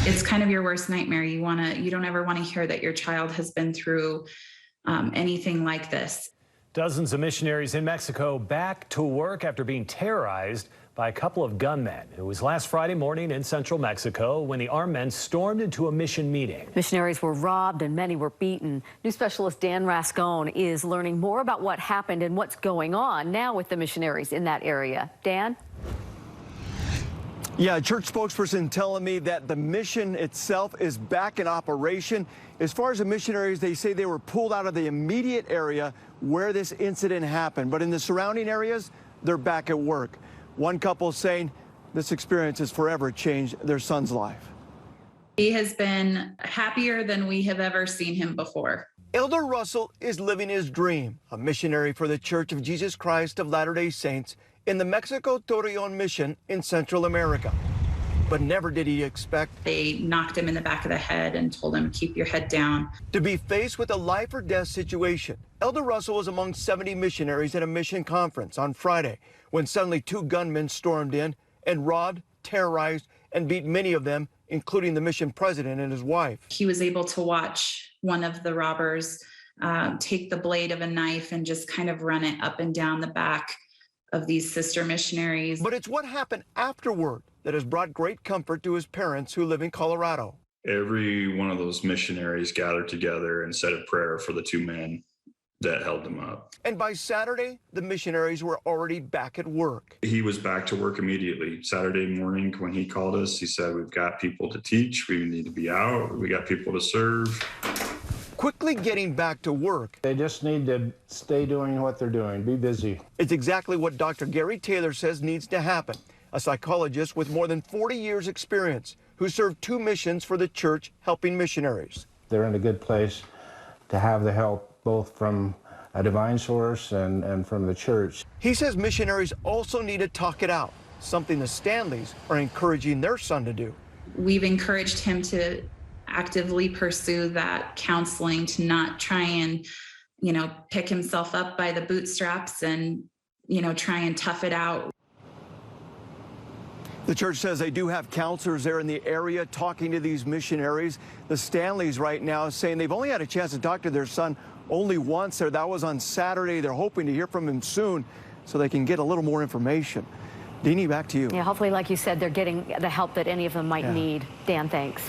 It's kind of your worst nightmare. You don't ever want to hear that your child has been through anything like this. Dozens of missionaries in Mexico back to work after being terrorized by a couple of gunmen. It was last Friday morning in central Mexico when the armed men stormed into a mission meeting. Missionaries were robbed and many were beaten. News specialist Dan Rascone is learning more about what happened and what's going on now with the missionaries in that area. Dan? Yeah, a church spokesperson telling me that the mission itself is back in operation. As far as the missionaries, they say they were pulled out of the immediate area where this incident happened. But in the surrounding areas, they're back at work. One couple saying this experience has forever changed their son's life. He has been happier than we have ever seen him before. Elder Russell is living his dream, a missionary for the Church of Jesus Christ of Latter-day Saints in the Mexico Torreon Mission in Central America. But never did he expect They knocked him in the back of the head and told him, keep your head down. to be faced with a life or death situation. Elder Russell was among 70 missionaries at a mission conference on Friday when suddenly two gunmen stormed in and robbed, terrorized, and beat many of them, including the mission president and his wife. He was able to watch one of the robbers take the blade of a knife and just kind of run it up and down the back of these sister missionaries. But it's what happened afterward that has brought great comfort to his parents who live in Colorado. Every one of those missionaries gathered together and said a prayer for the two men that held them up. And by Saturday, the missionaries were already back at work. He was back to work immediately. Saturday morning when he called us, he said, we've got people to teach, we need to be out, we got people to serve. Quickly getting back to work. They just need to stay doing what they're doing, be busy. It's exactly what Dr. Gary Taylor says needs to happen, a psychologist with more than 40 years experience who served 2 missions for the church helping missionaries. They're in a good place to have the help both from a divine source and from the church. He says missionaries also need to talk it out, something the Stanleys are encouraging their son to do. We've encouraged him to actively pursue that counseling, to not try and, pick himself up by the bootstraps and, try and tough it out. The church says they do have counselors there in the area talking to these missionaries. The Stanleys right now saying they've only had a chance to talk to their son only once there. That was on Saturday. They're hoping to hear from him soon so they can get a little more information. Deanie, back to you. Yeah, hopefully, like you said, they're getting the help that any of them might need. Dan, thanks.